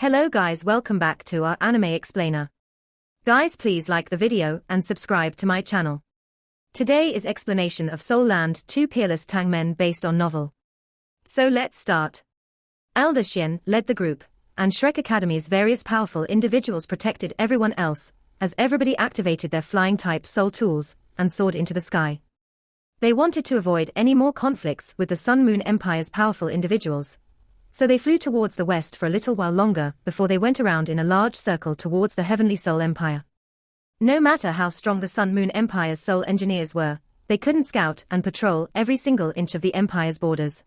Hello guys, welcome back to our anime explainer. Guys, please like the video and subscribe to my channel. Today is explanation of Soul Land 2 Peerless Tang Men based on novel. So let's start. Elder Xian led the group, and Shrek Academy's various powerful individuals protected everyone else, as everybody activated their flying-type soul tools and soared into the sky. They wanted to avoid any more conflicts with the Sun Moon Empire's powerful individuals, so they flew towards the west for a little while longer before they went around in a large circle towards the Heavenly Soul Empire. No matter how strong the Sun Moon Empire's soul engineers were, they couldn't scout and patrol every single inch of the Empire's borders.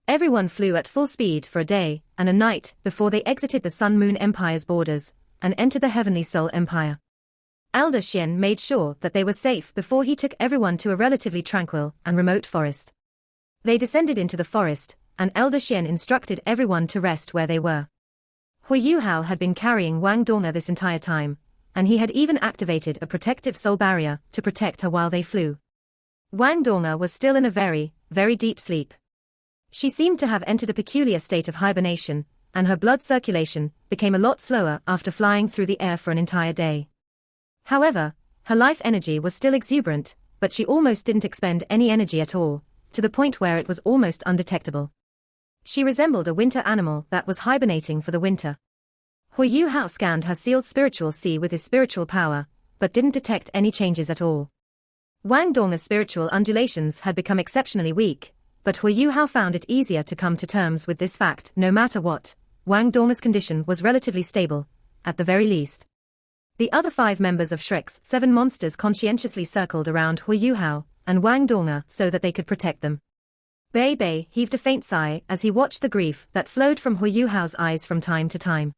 Everyone flew at full speed for a day and a night before they exited the Sun Moon Empire's borders and entered the Heavenly Soul Empire. Elder Xian made sure that they were safe before he took everyone to a relatively tranquil and remote forest. They descended into the forest, and Elder Xian instructed everyone to rest where they were. Huo Yuhao had been carrying Wang Donga this entire time, and he had even activated a protective soul barrier to protect her while they flew. Wang Donga was still in a very, very deep sleep. She seemed to have entered a peculiar state of hibernation, and her blood circulation became a lot slower after flying through the air for an entire day. However, her life energy was still exuberant, but she almost didn't expend any energy at all, to the point where it was almost undetectable. She resembled a winter animal that was hibernating for the winter. Huo Yuhao scanned her sealed spiritual sea with his spiritual power, but didn't detect any changes at all. Wang Donga's spiritual undulations had become exceptionally weak, but Huo Yuhao found it easier to come to terms with this fact. No matter what, Wang Donga's condition was relatively stable, at the very least. The other 5 members of Shrek's 7 monsters conscientiously circled around Huo Yuhao and Wang Donga so that they could protect them. Bei Bei heaved a faint sigh as he watched the grief that flowed from Huo Yuhao's eyes from time to time.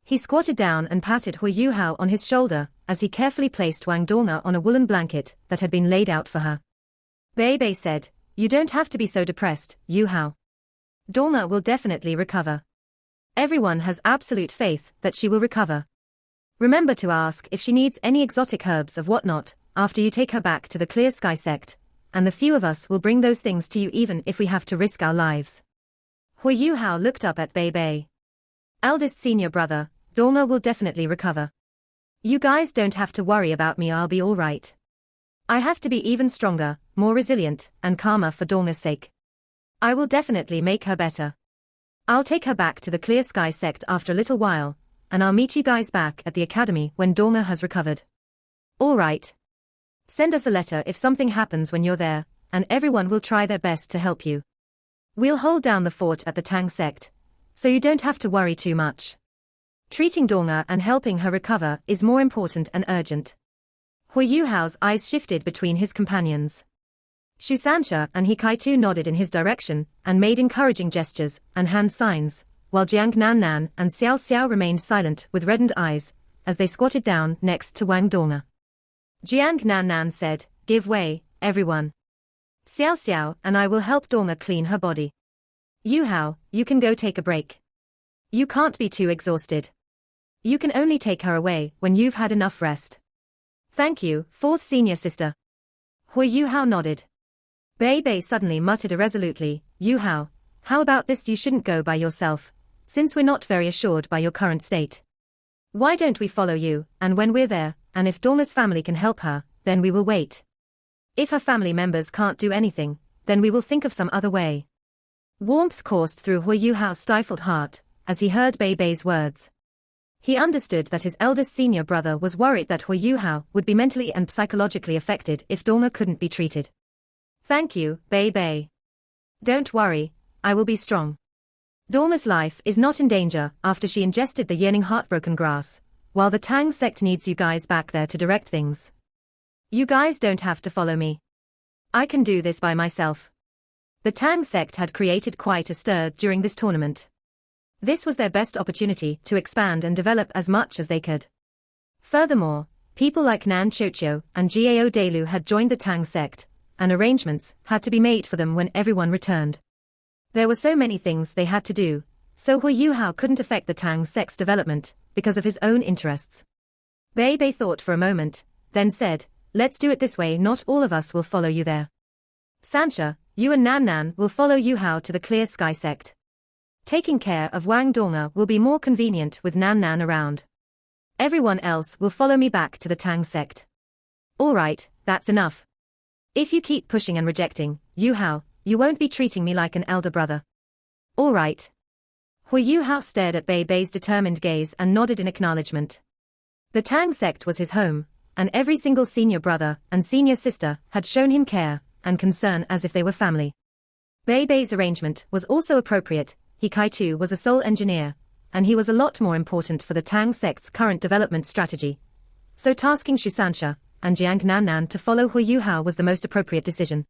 He squatted down and patted Huo Yuhao on his shoulder as he carefully placed Wang Donga on a woolen blanket that had been laid out for her. Bei Bei said, "You don't have to be so depressed, Yuhao. Donga will definitely recover. Everyone has absolute faith that she will recover. Remember to ask if she needs any exotic herbs or whatnot after you take her back to the Clear Sky Sect, and the few of us will bring those things to you even if we have to risk our lives." Huo Yuhao looked up at Bei Bei. "Eldest senior brother, Donga will definitely recover. You guys don't have to worry about me, I'll be alright. I have to be even stronger, more resilient, and calmer for Donga's sake. I will definitely make her better. I'll take her back to the Clear Sky Sect after a little while, and I'll meet you guys back at the academy when Donga has recovered. Alright. Send us a letter if something happens when you're there, and everyone will try their best to help you. We'll hold down the fort at the Tang Sect, so you don't have to worry too much. Treating Donga and helping her recover is more important and urgent." Huo Yuhao's eyes shifted between his companions. Shu Sanxia and He Kai-tu nodded in his direction and made encouraging gestures and hand signs, while Jiang Nan and Xiao Xiao remained silent with reddened eyes as they squatted down next to Wang Donga. Jiang Nan said, "Give way, everyone. Xiao Xiao and I will help Donga clean her body. Yuhao, you can go take a break. You can't be too exhausted. You can only take her away when you've had enough rest." "Thank you, 4th senior sister." Huo Yuhao nodded. Bei Bei suddenly muttered irresolutely, "Yuhao, how about this? You shouldn't go by yourself, since we're not very assured by your current state. Why don't we follow you, and when we're there, and if Donga's family can help her, then we will wait. If her family members can't do anything, then we will think of some other way." Warmth coursed through Huo Yuhao's stifled heart as he heard Bei Bei's words. He understood that his eldest senior brother was worried that Huo Yuhao would be mentally and psychologically affected if Donga couldn't be treated. "Thank you, Bei Bei. Don't worry, I will be strong. Donga's life is not in danger after she ingested the yearning heartbroken grass, while the Tang Sect needs you guys back there to direct things. You guys don't have to follow me. I can do this by myself." The Tang Sect had created quite a stir during this tournament. This was their best opportunity to expand and develop as much as they could. Furthermore, people like Nan Chochio and Gao Delu had joined the Tang Sect, and arrangements had to be made for them when everyone returned. There were so many things they had to do, so Huo Yuhao couldn't affect the Tang Sect's development because of his own interests. Bei Bei thought for a moment, then said, "Let's do it this way, not all of us will follow you there. Sanxia, you and Nan will follow Yuhao to the Clear Sky Sect. Taking care of Wang Donga will be more convenient with Nan Nan around. Everyone else will follow me back to the Tang sect. Alright, that's enough. If you keep pushing and rejecting, Yuhao, you won't be treating me like an elder brother. Alright. Huo Yuhao stared at Bei Bei's determined gaze and nodded in acknowledgement. The Tang sect was his home, and every single senior brother and senior sister had shown him care and concern as if they were family. Bei Bei's arrangement was also appropriate. He Kai-tu was a sole engineer, and he was a lot more important for the Tang sect's current development strategy. So tasking Shusansha and Jiang Nannan to follow Huo Yuhao was the most appropriate decision.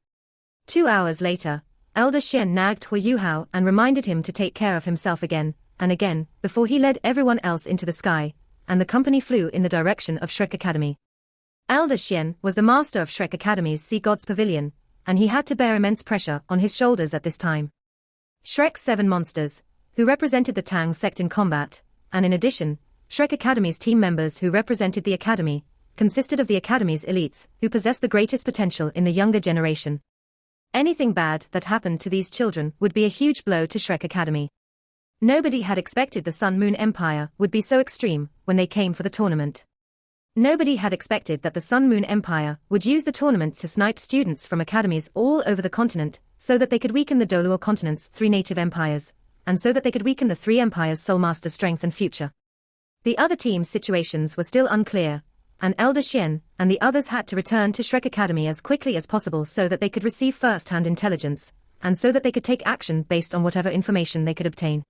2 hours later, Elder Xian nagged Huo Yuhao and reminded him to take care of himself again and again before he led everyone else into the sky, and the company flew in the direction of Shrek Academy. Elder Xian was the master of Shrek Academy's Sea Gods Pavilion, and he had to bear immense pressure on his shoulders at this time. Shrek's 7 monsters, who represented the Tang sect in combat, and in addition, Shrek Academy's team members who represented the Academy, consisted of the Academy's elites who possessed the greatest potential in the younger generation. Anything bad that happened to these children would be a huge blow to Shrek Academy. Nobody had expected the Sun Moon Empire would be so extreme when they came for the tournament. Nobody had expected that the Sun Moon Empire would use the tournament to snipe students from academies all over the continent, so that they could weaken the Doluo continent's 3 native empires, and so that they could weaken the 3 empires' Soul Master strength and future. The other teams' situations were still unclear, and Elder Xian and the others had to return to Shrek Academy as quickly as possible so that they could receive first-hand intelligence, and so that they could take action based on whatever information they could obtain.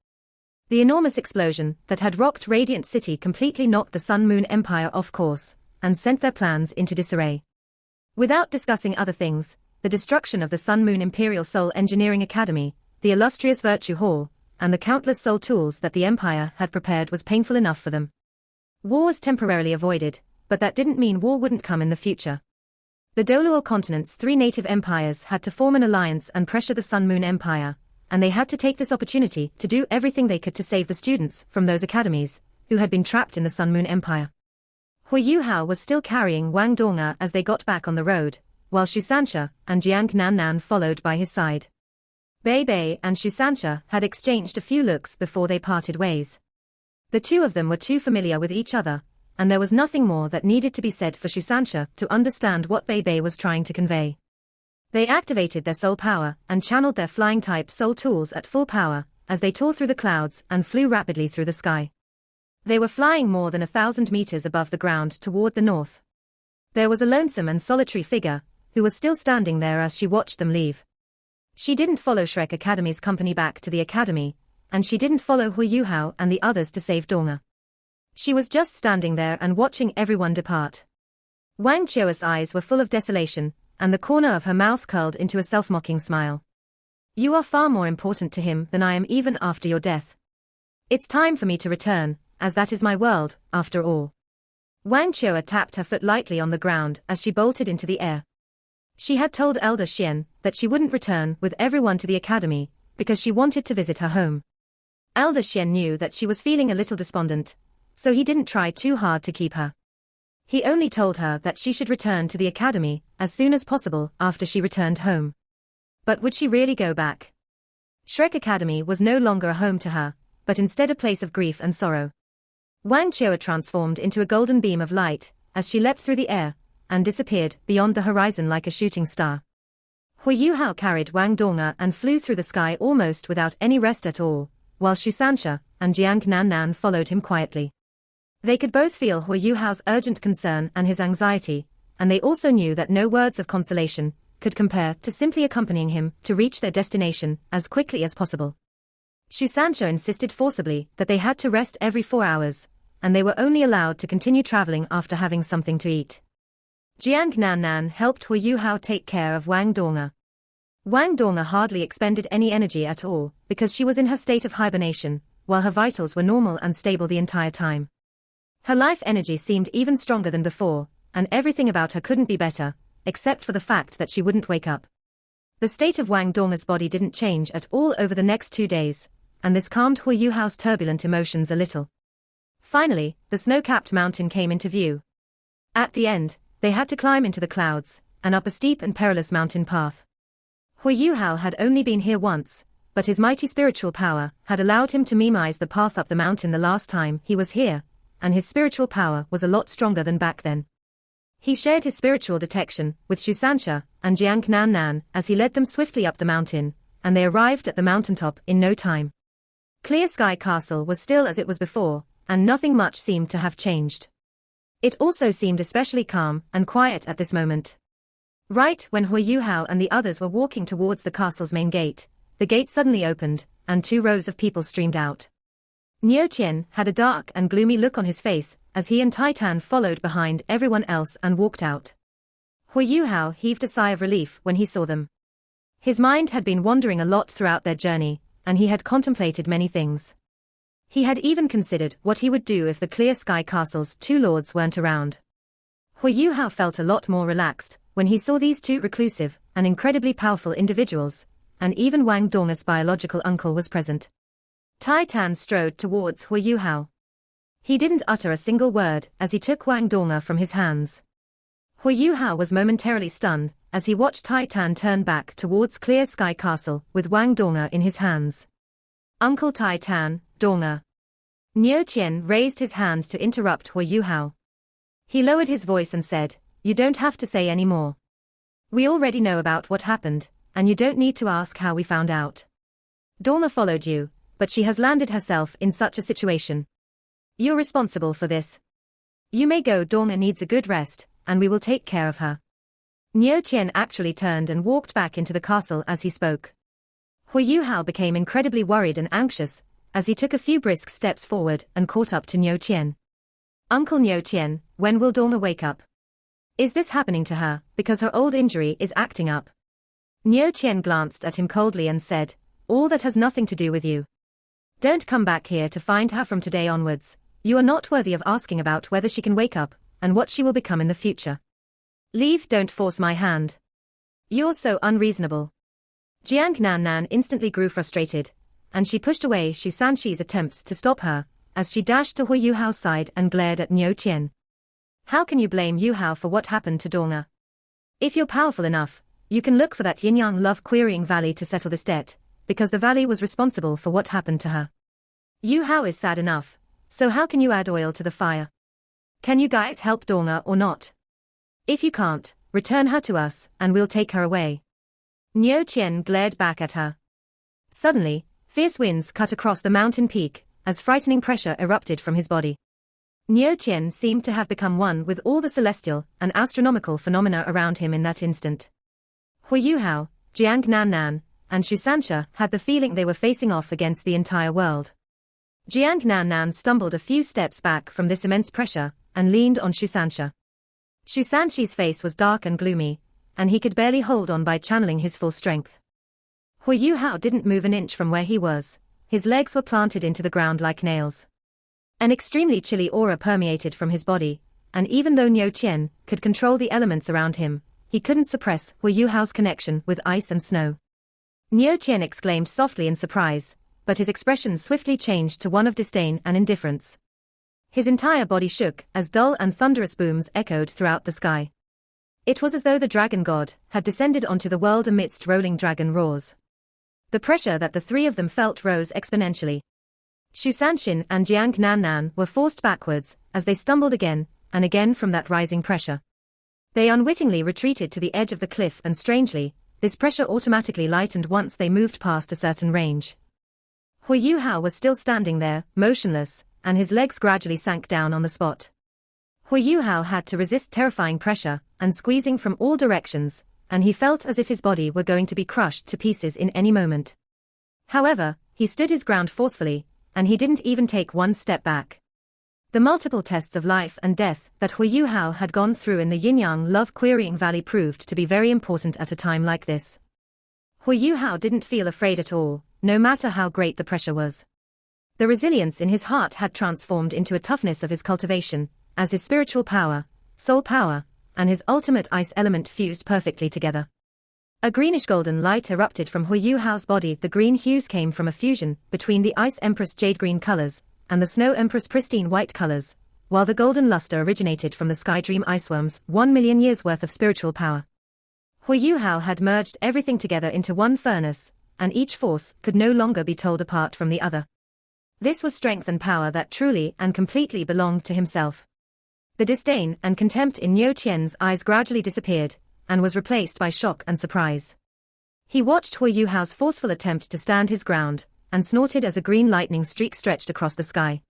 The enormous explosion that had rocked Radiant City completely knocked the Sun Moon Empire off course, and sent their plans into disarray. Without discussing other things, the destruction of the Sun Moon Imperial Soul Engineering Academy, the illustrious Virtue Hall, and the countless soul tools that the Empire had prepared was painful enough for them. War was temporarily avoided, but that didn't mean war wouldn't come in the future. The Doluo continent's 3 native empires had to form an alliance and pressure the Sun Moon Empire, and they had to take this opportunity to do everything they could to save the students from those academies who had been trapped in the Sun Moon Empire. Huo Yuhao was still carrying Wang Donga as they got back on the road, while Shusansha and Jiang Nannan followed by his side. Bei Bei and Shusansha had exchanged a few looks before they parted ways. The two of them were too familiar with each other, and there was nothing more that needed to be said for Shusansha to understand what Bei Bei was trying to convey. They activated their soul power and channeled their flying-type soul tools at full power as they tore through the clouds and flew rapidly through the sky. They were flying more than 1,000 meters above the ground toward the north. There was a lonesome and solitary figure who was still standing there as she watched them leave. She didn't follow Shrek Academy's company back to the academy, and she didn't follow Huo Yuhao and the others to save Donga. She was just standing there and watching everyone depart. Wang Qiu's eyes were full of desolation, and the corner of her mouth curled into a self-mocking smile. You are far more important to him than I am even after your death. It's time for me to return, as that is my world, after all. Wang Qiu tapped her foot lightly on the ground as she bolted into the air. She had told Elder Xian that she wouldn't return with everyone to the academy, because she wanted to visit her home. Elder Xian knew that she was feeling a little despondent, so he didn't try too hard to keep her. He only told her that she should return to the academy as soon as possible after she returned home. But would she really go back? Shrek Academy was no longer a home to her, but instead a place of grief and sorrow. Wang Qiu transformed into a golden beam of light as she leapt through the air and disappeared beyond the horizon like a shooting star. Huo Yuhao carried Wang Donga and flew through the sky almost without any rest at all, while Shusansha and Jiang Nannan followed him quietly. They could both feel Huo Yuhao's urgent concern and his anxiety, and they also knew that no words of consolation could compare to simply accompanying him to reach their destination as quickly as possible. Shusansha insisted forcibly that they had to rest every 4 hours, and they were only allowed to continue traveling after having something to eat. Jiang Nannan helped Huo Yuhao take care of Wang Donga. Wang Donga hardly expended any energy at all because she was in her state of hibernation, while her vitals were normal and stable the entire time. Her life energy seemed even stronger than before, and everything about her couldn't be better, except for the fact that she wouldn't wake up. The state of Wang Donga's body didn't change at all over the next 2 days, and this calmed Huo Yuhao's turbulent emotions a little. Finally, the snow-capped mountain came into view. At the end, they had to climb into the clouds and up a steep and perilous mountain path. Huo Yuhao had only been here once, but his mighty spiritual power had allowed him to memorize the path up the mountain the last time he was here, and his spiritual power was a lot stronger than back then. He shared his spiritual detection with Shusansha and Jiang Nan Nan as he led them swiftly up the mountain, and they arrived at the mountaintop in no time. Clear Sky Castle was still as it was before, and nothing much seemed to have changed. It also seemed especially calm and quiet at this moment. Right when Huo Yuhao and the others were walking towards the castle's main gate, the gate suddenly opened, and 2 rows of people streamed out. Niu Qian had a dark and gloomy look on his face as he and Titan followed behind everyone else and walked out. Huo Yuhao heaved a sigh of relief when he saw them. His mind had been wandering a lot throughout their journey, and he had contemplated many things. He had even considered what he would do if the Clear Sky Castle's 2 lords weren't around. Huo Yuhao felt a lot more relaxed when he saw these 2 reclusive and incredibly powerful individuals, and even Wang Dong's biological uncle was present. Titan strode towards Huo Yuhao. He didn't utter a single word as he took Wang Dong from his hands. Huo Yuhao was momentarily stunned as he watched Titan turn back towards Clear Sky Castle with Wang Dong in his hands. Uncle Titan, Dong. Niu Qian raised his hand to interrupt Huo Yuhao. He lowered his voice and said, "You don't have to say any more. We already know about what happened, and you don't need to ask how we found out. Dong followed you, but she has landed herself in such a situation. You're responsible for this. You may go. Dong needs a good rest, and we will take care of her." Niu Qian actually turned and walked back into the castle as he spoke. Huo Yuhao became incredibly worried and anxious as he took a few brisk steps forward and caught up to Niu Qian. "Uncle Niu Qian, when will Dong wake up? Is this happening to her because her old injury is acting up?" Niu Qian glanced at him coldly and said, "All that has nothing to do with you. Don't come back here to find her from today onwards. You are not worthy of asking about whether she can wake up and what she will become in the future. Leave. Don't force my hand. You're so unreasonable." Jiang Nan instantly grew frustrated, and she pushed away Shusanshi's attempts to stop her as she dashed to Huo Yuhao's side and glared at Niu Qian. "How can you blame Yuhao for what happened to Dong? If you're powerful enough, you can look for that yin-yang love querying valley to settle this debt, because the valley was responsible for what happened to her. Yuhao is sad enough, so how can you add oil to the fire? Can you guys help Dong or not? If you can't, return her to us and we'll take her away." Niu Qian glared back at her. Suddenly, fierce winds cut across the mountain peak as frightening pressure erupted from his body. Niu Qian seemed to have become one with all the celestial and astronomical phenomena around him in that instant. Huo Yuhao, Jiang Nan, and Shusansha had the feeling they were facing off against the entire world. Jiang Nan stumbled a few steps back from this immense pressure and leaned on Shusansha. Shusanshi's face was dark and gloomy, and he could barely hold on by channeling his full strength. Huo Yuhao didn't move an inch from where he was. His legs were planted into the ground like nails. An extremely chilly aura permeated from his body, and even though Niu Qian could control the elements around him, he couldn't suppress Huo Yuhao's connection with ice and snow. Niu Qian exclaimed softly in surprise, but his expression swiftly changed to one of disdain and indifference. His entire body shook as dull and thunderous booms echoed throughout the sky. It was as though the dragon god had descended onto the world amidst rolling dragon roars. The pressure that the 3 of them felt rose exponentially. Shusanshin and Jiang Nan were forced backwards as they stumbled again and again from that rising pressure. They unwittingly retreated to the edge of the cliff, and strangely, this pressure automatically lightened once they moved past a certain range. Huo Yuhao was still standing there, motionless, and his legs gradually sank down on the spot. Huo Yuhao had to resist terrifying pressure and squeezing from all directions, and he felt as if his body were going to be crushed to pieces in any moment. However, he stood his ground forcefully, and he didn't even take one step back. The multiple tests of life and death that Huo Yuhao had gone through in the yin-yang love querying valley proved to be very important at a time like this. Huo Yuhao didn't feel afraid at all, no matter how great the pressure was. The resilience in his heart had transformed into a toughness of his cultivation, as his spiritual power, soul power, and his ultimate ice element fused perfectly together. A greenish-golden light erupted from Huo Yuhao's body. The green hues came from a fusion between the Ice Empress jade-green colors and the Snow Empress pristine white colors, while the golden luster originated from the Sky Dream Iceworm's 1 million years worth of spiritual power. Huo Yuhao had merged everything together into one furnace, and each force could no longer be told apart from the other. This was strength and power that truly and completely belonged to himself. The disdain and contempt in Niu Qian's eyes gradually disappeared, and was replaced by shock and surprise. He watched Huo Yuhao's forceful attempt to stand his ground, and snorted as a green lightning streak stretched across the sky.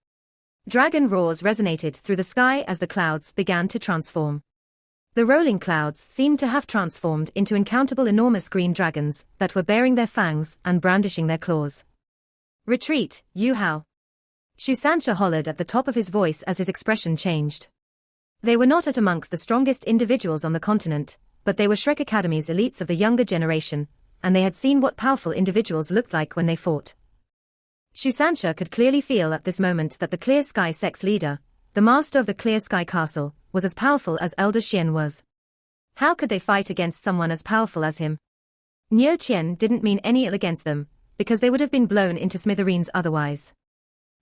Dragon roars resonated through the sky as the clouds began to transform. The rolling clouds seemed to have transformed into uncountable enormous green dragons that were baring their fangs and brandishing their claws. "Retreat, Yuhao!" Shu Sancha hollered at the top of his voice as his expression changed. They were not amongst the strongest individuals on the continent, but they were Shrek Academy's elites of the younger generation, and they had seen what powerful individuals looked like when they fought. Shu Sancha could clearly feel at this moment that the Clear Sky Sect's leader, the master of the Clear Sky Castle, was as powerful as Elder Xian was. How could they fight against someone as powerful as him? Niu Qian didn't mean any ill against them, because they would have been blown into smithereens otherwise.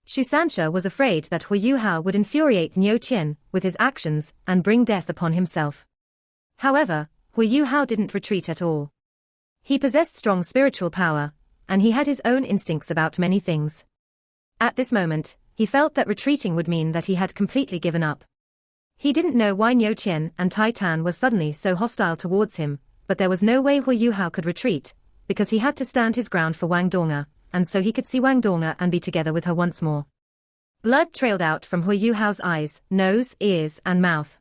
Shu Sancha was afraid that Huo Yuhao would infuriate Niu Qian with his actions and bring death upon himself. However, Huo Yuhao didn't retreat at all. He possessed strong spiritual power, and he had his own instincts about many things. At this moment, he felt that retreating would mean that he had completely given up. He didn't know why Niu Qian and Tai Tan were suddenly so hostile towards him, but there was no way Huo Yuhao could retreat, because he had to stand his ground for Wang Donga, and so he could see Wang Donga and be together with her once more. Blood trailed out from Huo Yuhao's eyes, nose, ears, and mouth.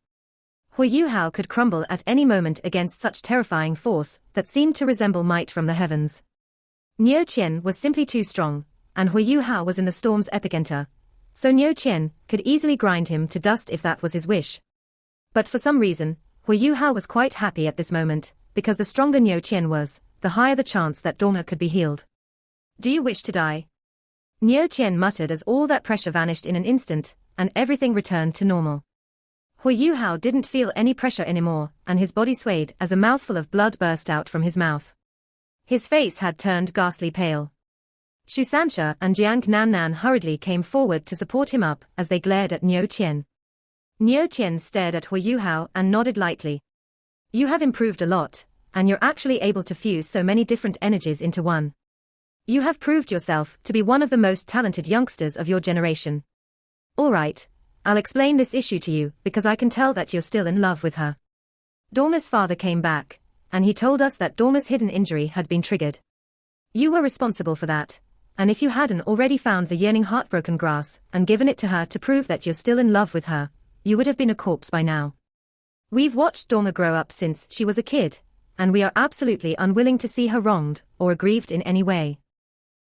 Huo Yuhao could crumble at any moment against such terrifying force that seemed to resemble might from the heavens. Niu Qian was simply too strong, and Huo Yuhao was in the storm's epicenter, so Niu Qian could easily grind him to dust if that was his wish. But for some reason, Huo Yuhao was quite happy at this moment, because the stronger Niu Qian was, the higher the chance that Donga could be healed. "Do you wish to die?" Niu Qian muttered as all that pressure vanished in an instant, and everything returned to normal. Huo Yuhao didn't feel any pressure anymore, and his body swayed as a mouthful of blood burst out from his mouth. His face had turned ghastly pale. Shu Sancha and Jiang Nannan hurriedly came forward to support him up as they glared at Niu Qian. Niu Qian stared at Huo Yuhao and nodded lightly. "You have improved a lot, and you're actually able to fuse so many different energies into one. You have proved yourself to be one of the most talented youngsters of your generation. All right, I'll explain this issue to you because I can tell that you're still in love with her. Dorma's father came back, and he told us that Dorma's hidden injury had been triggered. You were responsible for that, and if you hadn't already found the yearning heartbroken grass and given it to her to prove that you're still in love with her, you would have been a corpse by now. We've watched Dorma grow up since she was a kid, and we are absolutely unwilling to see her wronged or aggrieved in any way.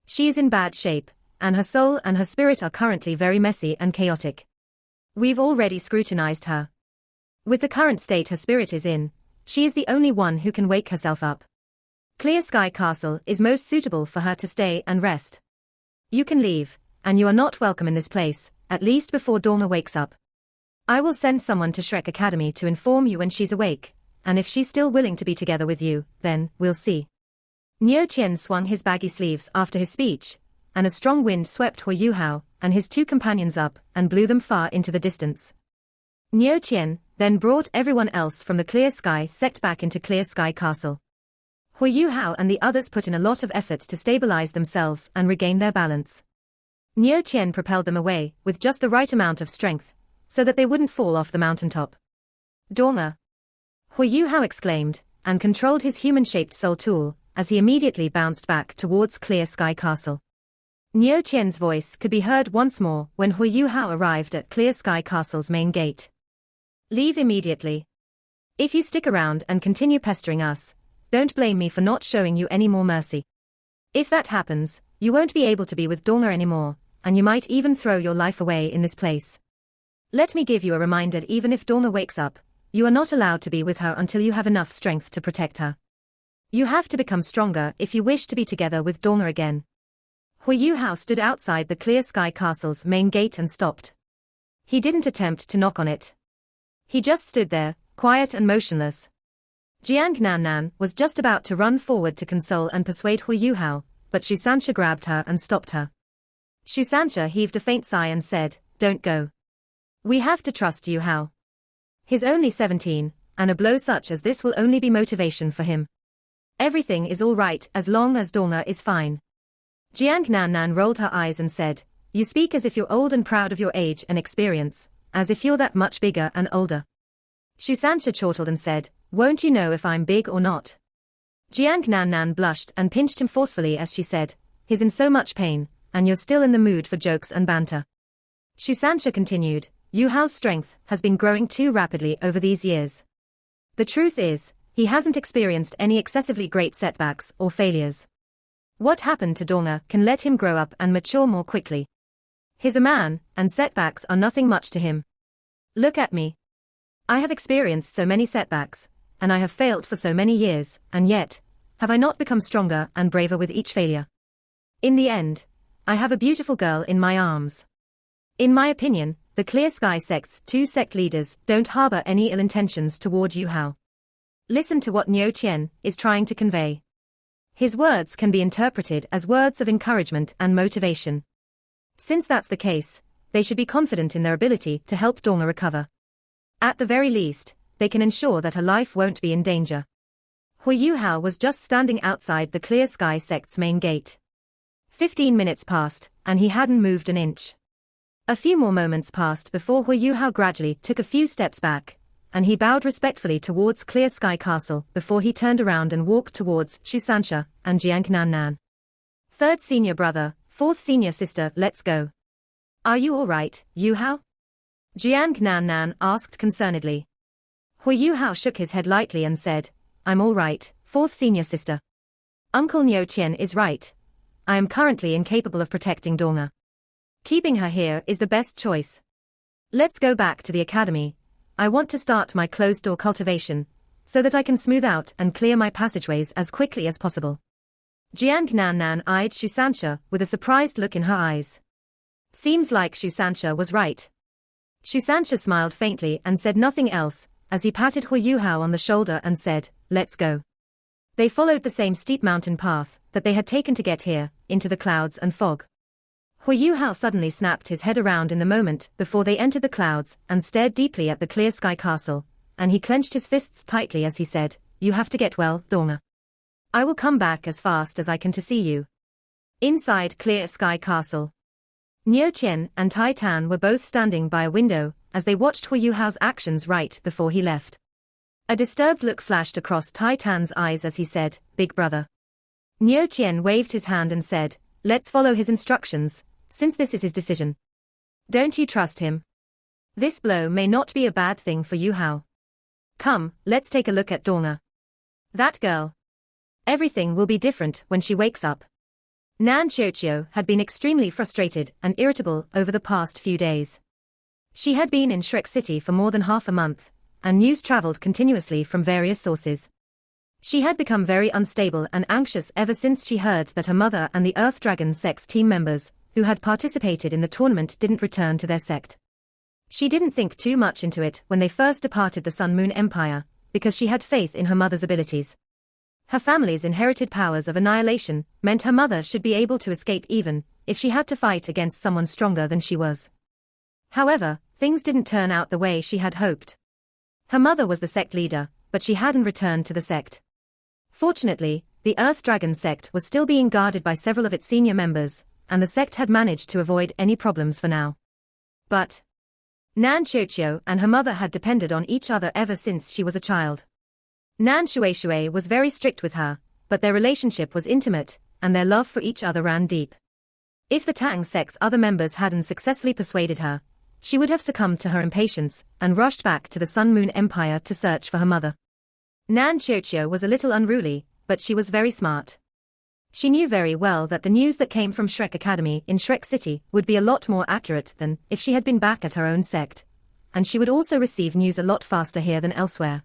She is in bad shape, and her soul and her spirit are currently very messy and chaotic. We've already scrutinized her. With the current state her spirit is in, she is the only one who can wake herself up. Clear Sky Castle is most suitable for her to stay and rest. You can leave, and you are not welcome in this place, at least before Dorma wakes up. I will send someone to Shrek Academy to inform you when she's awake, and if she's still willing to be together with you, then we'll see." Niu Qian swung his baggy sleeves after his speech, and a strong wind swept Huo Yuhao and his two companions up and blew them far into the distance. Niu Qian then brought everyone else from the Clear Sky Sect back into Clear Sky Castle. Huo Yuhao and the others put in a lot of effort to stabilize themselves and regain their balance. Niu Qian propelled them away with just the right amount of strength, so that they wouldn't fall off the mountaintop. "Dorma!" Huo Yuhao exclaimed, and controlled his human-shaped soul tool, as he immediately bounced back towards Clear Sky Castle. Niu Qian's voice could be heard once more when Huo Yuhao arrived at Clear Sky Castle's main gate. "Leave immediately. If you stick around and continue pestering us, don't blame me for not showing you any more mercy. If that happens, you won't be able to be with Donga anymore, and you might even throw your life away in this place. Let me give you a reminder, even if Donga wakes up, you are not allowed to be with her until you have enough strength to protect her. You have to become stronger if you wish to be together with Donga again." Huo Yuhao stood outside the Clear Sky Castle's main gate and stopped. He didn't attempt to knock on it. He just stood there, quiet and motionless. Jiang Nannan was just about to run forward to console and persuade Huo Yuhao, but Shu Sancha grabbed her and stopped her. Shu Sancha heaved a faint sigh and said, "Don't go. We have to trust Yuhao. He's only 17, and a blow such as this will only be motivation for him. Everything is all right as long as Dong is fine. Jiang Nan rolled her eyes and said, "You speak as if you're old and proud of your age and experience, as if you're that much bigger and older." Shu Sancha chortled and said, "Won't you know if I'm big or not?" Jiang Nan blushed and pinched him forcefully as she said, "He's in so much pain, and you're still in the mood for jokes and banter." Shu Sancha continued, "Yuhao's strength has been growing too rapidly over these years. The truth is, he hasn't experienced any excessively great setbacks or failures. What happened to Dong can let him grow up and mature more quickly. He's a man, and setbacks are nothing much to him. Look at me. I have experienced so many setbacks, and I have failed for so many years, and yet, have I not become stronger and braver with each failure? In the end, I have a beautiful girl in my arms." In my opinion, the Clear Sky Sect's two sect leaders don't harbor any ill intentions toward Yuhao. Listen to what Niu Tian is trying to convey. His words can be interpreted as words of encouragement and motivation. Since that's the case, they should be confident in their ability to help Dong recover. At the very least, they can ensure that her life won't be in danger. Huo Yuhao was just standing outside the Clear Sky Sect's main gate. 15 minutes passed, and he hadn't moved an inch. A few more moments passed before Huo Yuhao gradually took a few steps back, and he bowed respectfully towards Clear Sky Castle before he turned around and walked towards Shu Sancha and Jiang Nan. "Third senior brother, fourth senior sister, let's go. Are you all right, Yuhao?" Jiang Nan asked concernedly. Huo Yuhao shook his head lightly and said, "I'm all right, fourth senior sister. Uncle Niu Tian is right. I am currently incapable of protecting Dong. Keeping her here is the best choice. Let's go back to the academy. I want to start my closed-door cultivation, so that I can smooth out and clear my passageways as quickly as possible." Jiang Nan eyed Shu Sancha with a surprised look in her eyes. Seems like Shu Sancha was right. Shu Sancha smiled faintly and said nothing else, as he patted Huo Yuhao on the shoulder and said, "Let's go." They followed the same steep mountain path that they had taken to get here, into the clouds and fog. Huo Yuhao suddenly snapped his head around in the moment before they entered the clouds and stared deeply at the Clear Sky Castle, and he clenched his fists tightly as he said, "You have to get well, Dong. I will come back as fast as I can to see you." Inside Clear Sky Castle, Niu Tian and Tai Tan were both standing by a window as they watched Huo Yuhao's actions right before he left. A disturbed look flashed across Tai Tan's eyes as he said, "Big brother." Niu Tian waved his hand and said, "Let's follow his instructions, since this is his decision. Don't you trust him? This blow may not be a bad thing for Yuhao. Come, let's take a look at Dong. That girl. Everything will be different when she wakes up." Nan Xiuqiu had been extremely frustrated and irritable over the past few days. She had been in Shrek City for more than half a month, and news traveled continuously from various sources. She had become very unstable and anxious ever since she heard that her mother and the Earth Dragon Sect's team members, who had participated in the tournament, didn't return to their sect. She didn't think too much into it when they first departed the Sun Moon Empire, because she had faith in her mother's abilities. Her family's inherited powers of annihilation meant her mother should be able to escape even if she had to fight against someone stronger than she was. However, things didn't turn out the way she had hoped. Her mother was the sect leader, but she hadn't returned to the sect. Fortunately, the Earth Dragon Sect was still being guarded by several of its senior members, and the sect had managed to avoid any problems for now. But Nan Xiuqiu and her mother had depended on each other ever since she was a child. Nan Shueishui was very strict with her, but their relationship was intimate, and their love for each other ran deep. If the Tang Sect's other members hadn't successfully persuaded her, she would have succumbed to her impatience and rushed back to the Sun Moon Empire to search for her mother. Nan Xiuqiu was a little unruly, but she was very smart. She knew very well that the news that came from Shrek Academy in Shrek City would be a lot more accurate than if she had been back at her own sect, and she would also receive news a lot faster here than elsewhere.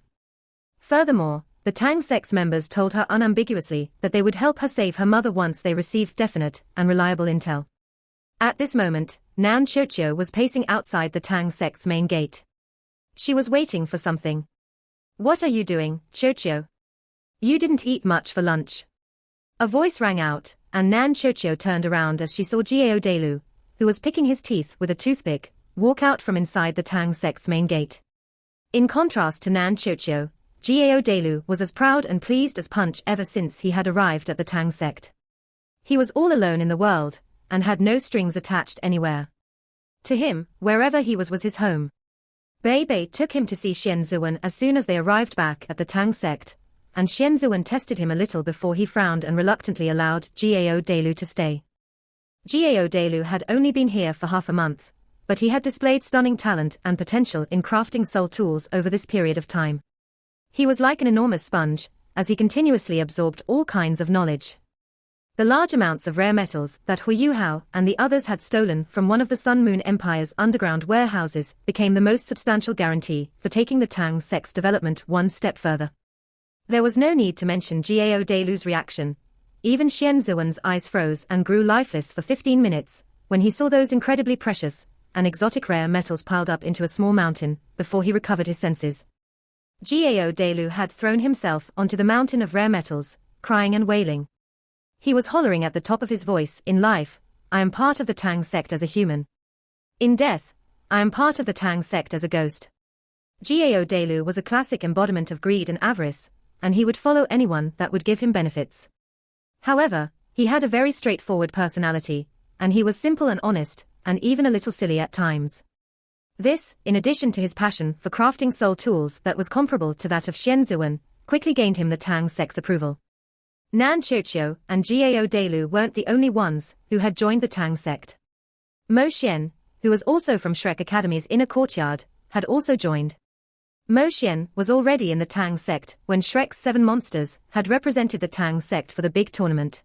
Furthermore, the Tang Sect's members told her unambiguously that they would help her save her mother once they received definite and reliable intel. At this moment, Nan Xiuqiu was pacing outside the Tang Sect's main gate. She was waiting for something. "What are you doing, Xiuqiu? You didn't eat much for lunch." A voice rang out, and Nan Xiuqiu turned around as she saw Jiao Delu, who was picking his teeth with a toothpick, walk out from inside the Tang Sect's main gate. In contrast to Nan Xiuqiu, Jiao Delu was as proud and pleased as Punch ever since he had arrived at the Tang Sect. He was all alone in the world, and had no strings attached anywhere. To him, wherever he was his home. Bei Bei took him to see Xian Ziwen as soon as they arrived back at the Tang Sect, and Xian Ziwen tested him a little before he frowned and reluctantly allowed Jiao Delu to stay. Jiao Delu had only been here for half a month, but he had displayed stunning talent and potential in crafting soul tools over this period of time. He was like an enormous sponge, as he continuously absorbed all kinds of knowledge. The large amounts of rare metals that Huo Yuhao and the others had stolen from one of the Sun Moon Empire's underground warehouses became the most substantial guarantee for taking the Tang Sect's development one step further. There was no need to mention Jiao Delu's reaction. Even Xian Ziwen's eyes froze and grew lifeless for 15 minutes, when he saw those incredibly precious and exotic rare metals piled up into a small mountain, before he recovered his senses. Jiao Delu had thrown himself onto the mountain of rare metals, crying and wailing. He was hollering at the top of his voice. In life, I am part of the Tang Sect as a human. In death, I am part of the Tang Sect as a ghost. Jiao Delu was a classic embodiment of greed and avarice, and he would follow anyone that would give him benefits. However, he had a very straightforward personality, and he was simple and honest, and even a little silly at times. This, in addition to his passion for crafting soul tools that was comparable to that of Xian Ziwen, quickly gained him the Tang Sect's approval. Nan Qiuqiu and Jiao Delu weren't the only ones who had joined the Tang Sect. Mo Xian, who was also from Shrek Academy's inner courtyard, had also joined. Mo Xian was already in the Tang Sect when Shrek's 7 monsters had represented the Tang Sect for the big tournament.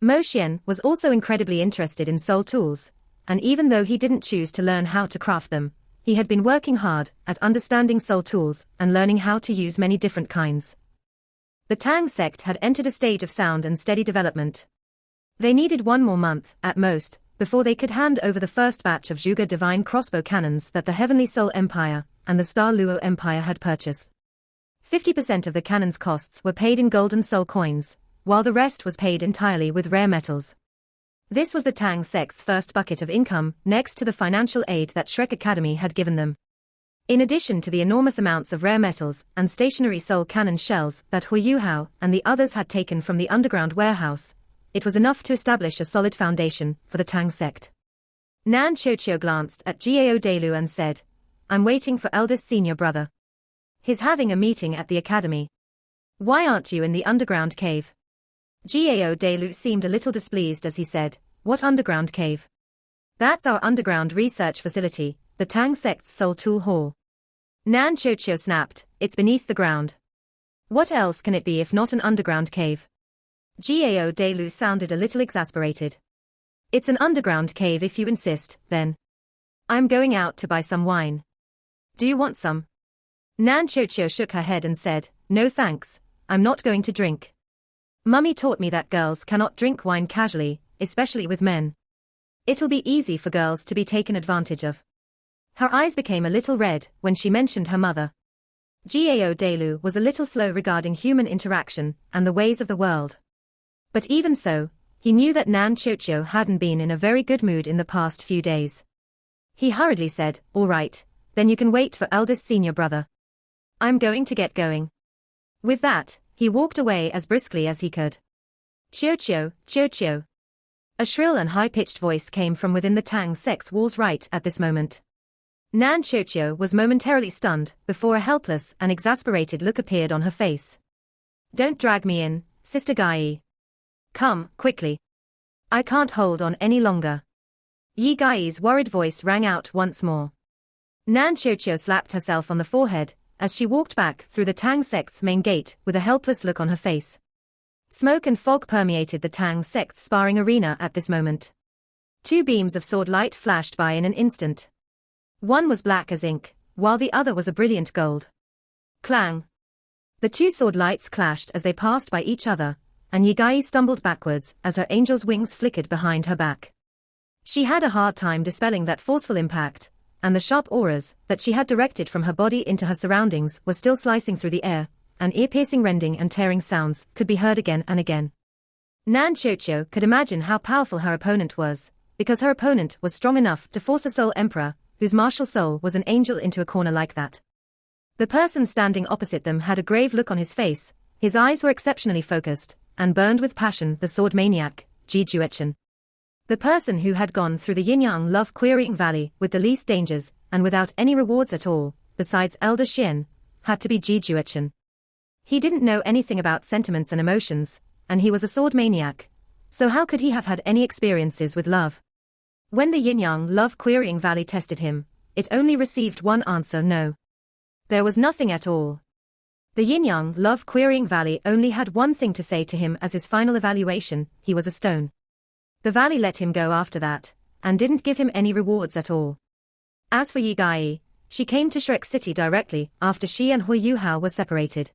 Mo Xian was also incredibly interested in soul tools, and even though he didn't choose to learn how to craft them, he had been working hard at understanding soul tools and learning how to use many different kinds. The Tang Sect had entered a stage of sound and steady development. They needed 1 more month, at most, before they could hand over the first batch of Zhuge divine crossbow cannons that the Heavenly Soul Empire and the Star Luo Empire had purchased. 50% of the cannons' costs were paid in golden soul coins, while the rest was paid entirely with rare metals. This was the Tang Sect's first bucket of income, next to the financial aid that Shrek Academy had given them. In addition to the enormous amounts of rare metals and stationary soul cannon shells that Huo Yuhao and the others had taken from the underground warehouse, it was enough to establish a solid foundation for the Tang Sect. Nan Qiuqiu glanced at Jiao Delu and said, "I'm waiting for eldest senior brother. He's having a meeting at the academy. Why aren't you in the underground cave?" Jiao Delu seemed a little displeased as he said, "What underground cave?" "That's our underground research facility, the Tang Sect's soul tool hall." Nan Qiuqiu snapped, "It's beneath the ground. What else can it be if not an underground cave?" Jiao Delu sounded a little exasperated. "It's an underground cave if you insist, then. I'm going out to buy some wine. Do you want some?" Nan Qiuqiu shook her head and said, "No thanks, I'm not going to drink. Mummy taught me that girls cannot drink wine casually, especially with men. It'll be easy for girls to be taken advantage of." Her eyes became a little red when she mentioned her mother. Jiao Delu was a little slow regarding human interaction and the ways of the world. But even so, he knew that Nan Qiuqiu hadn't been in a very good mood in the past few days. He hurriedly said, "All right, then you can wait for eldest senior brother. I'm going to get going." With that, he walked away as briskly as he could. "Qiuqiu, Qiuqiu." A shrill and high-pitched voice came from within the Tang Sect's walls right at this moment. Nan Qiuqiu was momentarily stunned before a helpless and exasperated look appeared on her face. "Don't drag me in, Sister Gai. Come, quickly. I can't hold on any longer." Yi Gai's worried voice rang out once more. Nan Qiuqiu slapped herself on the forehead as she walked back through the Tang Sect's main gate with a helpless look on her face. Smoke and fog permeated the Tang Sect's sparring arena at this moment. 2 beams of sword light flashed by in an instant. One was black as ink, while the other was a brilliant gold. Clang! The 2 sword lights clashed as they passed by each other, and Yigai stumbled backwards as her angel's wings flickered behind her back. She had a hard time dispelling that forceful impact, and the sharp auras that she had directed from her body into her surroundings were still slicing through the air, and ear-piercing rending and tearing sounds could be heard again and again. Nan Qiuqiu could imagine how powerful her opponent was, because her opponent was strong enough to force a soul emperor, whose martial soul was an angel, into a corner like that. The person standing opposite them had a grave look on his face, his eyes were exceptionally focused, and burned with passion, the sword maniac, Ji Juechen. The person who had gone through the yin-yang love-querying valley with the least dangers, and without any rewards at all, besides Elder Xian, had to be Ji Juechen. He didn't know anything about sentiments and emotions, and he was a sword maniac, so how could he have had any experiences with love? When the yin-yang love-querying valley tested him, it only received one answer: no. There was nothing at all. The yin-yang love-querying valley only had one thing to say to him as his final evaluation: he was a stone. The valley let him go after that, and didn't give him any rewards at all. As for Yi Gai, she came to Shrek City directly after she and Huo Yuhao were separated.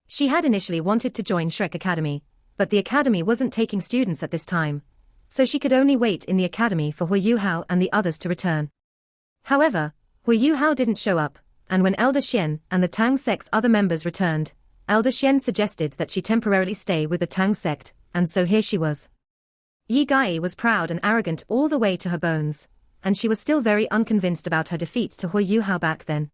She had initially wanted to join Shrek Academy, but the academy wasn't taking students at this time, so she could only wait in the academy for Huo Yuhao and the others to return. However, Huo Yuhao didn't show up, and when Elder Xian and the Tang Sect's other members returned, Elder Xian suggested that she temporarily stay with the Tang Sect, and so here she was. Yi Gai was proud and arrogant all the way to her bones, and she was still very unconvinced about her defeat to Huo Yuhao back then.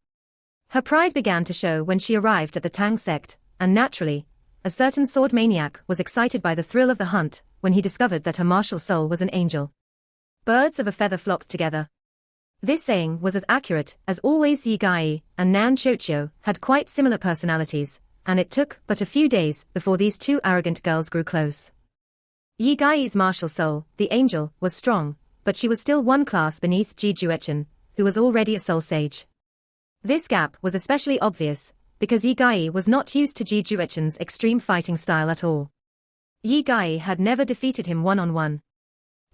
Her pride began to show when she arrived at the Tang Sect, and naturally, a certain sword maniac was excited by the thrill of the hunt when he discovered that her martial soul was an angel. Birds of a feather flocked together. This saying was as accurate as always. Yi Gai and Nan Qiuqiu had quite similar personalities, and it took but a few days before these two arrogant girls grew close. Yi Gai's martial soul, the angel, was strong, but she was still one class beneath Ji Juechen, who was already a soul sage. This gap was especially obvious, because Yi Gai was not used to Ji Juechen's extreme fighting style at all. Yi Gai had never defeated him one-on-one.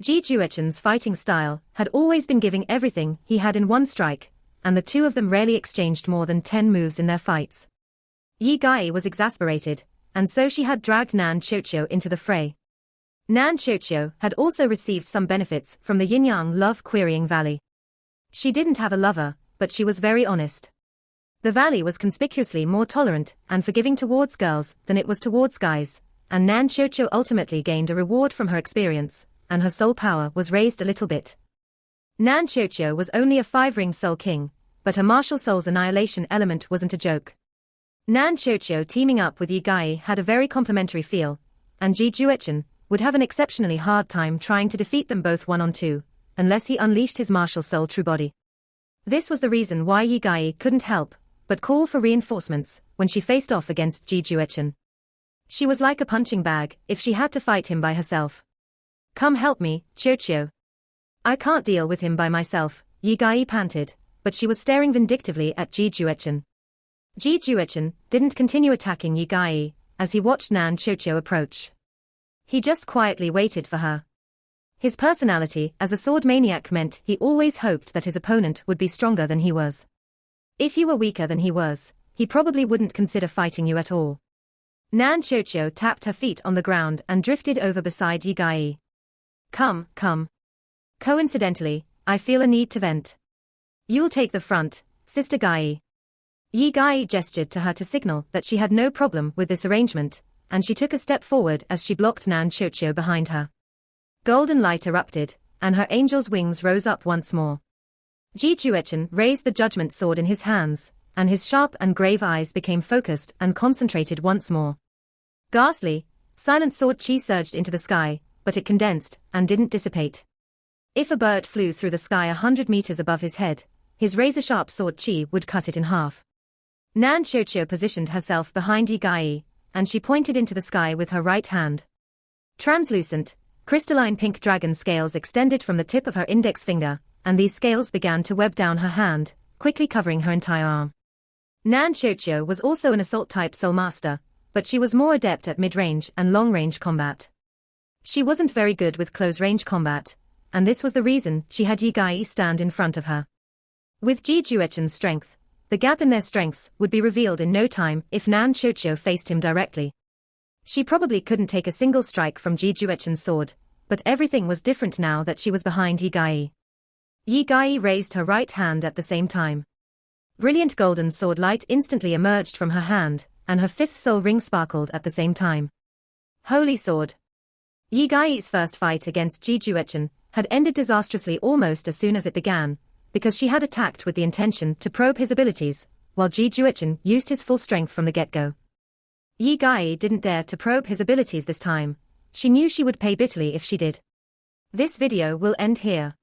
Ji Juechen's fighting style had always been giving everything he had in one strike, and the two of them rarely exchanged more than 10 moves in their fights. Yi Gai was exasperated, and so she had dragged Nan Qiuqiu into the fray. Nan Qiuqiu had also received some benefits from the yin-yang love-querying valley. She didn't have a lover, but she was very honest. The valley was conspicuously more tolerant and forgiving towards girls than it was towards guys, and Nan Qiuqiu ultimately gained a reward from her experience, and her soul power was raised a little bit. Nan Qiuqiu was only a 5-ring soul king, but her martial soul's annihilation element wasn't a joke. Nan Qiuqiu teaming up with Yi Gai had a very complementary feel, and Ji Juechen would have an exceptionally hard time trying to defeat them both one-on-two, unless he unleashed his martial soul true body. This was the reason why Yi Gai couldn't help but call for reinforcements when she faced off against Ji Juechen. She was like a punching bag if she had to fight him by herself. "Come help me, Qiuqiu. I can't deal with him by myself," Yi Gai panted, but she was staring vindictively at Ji Juechen. Ji Juechen didn't continue attacking Yi Gai as he watched Nan Qiuqiu approach. He just quietly waited for her. His personality as a sword maniac meant he always hoped that his opponent would be stronger than he was. If you were weaker than he was, he probably wouldn't consider fighting you at all. Nan Qiuqiu tapped her feet on the ground and drifted over beside Yi Gai. Come. Coincidentally, I feel a need to vent. You'll take the front, Sister Gai." Yi Gai gestured to her to signal that she had no problem with this arrangement, and she took a step forward as she blocked Nan Qiuqiu behind her. Golden light erupted, and her angel's wings rose up once more. Ji Juechen raised the judgment sword in his hands, and his sharp and grave eyes became focused and concentrated once more. Ghastly, silent sword chi surged into the sky, but it condensed and didn't dissipate. If a bird flew through the sky 100 meters above his head, his razor-sharp sword chi would cut it in half. Nan Qiuqiu positioned herself behind Yi Gai, and she pointed into the sky with her right hand. Translucent, crystalline pink dragon scales extended from the tip of her index finger, and these scales began to web down her hand, quickly covering her entire arm. Nan Qiuqiu was also an assault-type soul master, but she was more adept at mid-range and long-range combat. She wasn't very good with close-range combat, and this was the reason she had Yi Gai stand in front of her. With Ji Juechen's strength, the gap in their strengths would be revealed in no time if Nan Qiuqiu faced him directly. She probably couldn't take a single strike from Ji Juechen's sword, but everything was different now that she was behind Yi Gai. Yi Gai raised her right hand at the same time. Brilliant golden sword light instantly emerged from her hand, and her fifth soul ring sparkled at the same time. Holy sword! Yi Gai's first fight against Ji Juechen had ended disastrously almost as soon as it began, because she had attacked with the intention to probe his abilities, while Ji Juechen used his full strength from the get-go. Yi Gai didn't dare to probe his abilities this time. She knew she would pay bitterly if she did. This video will end here.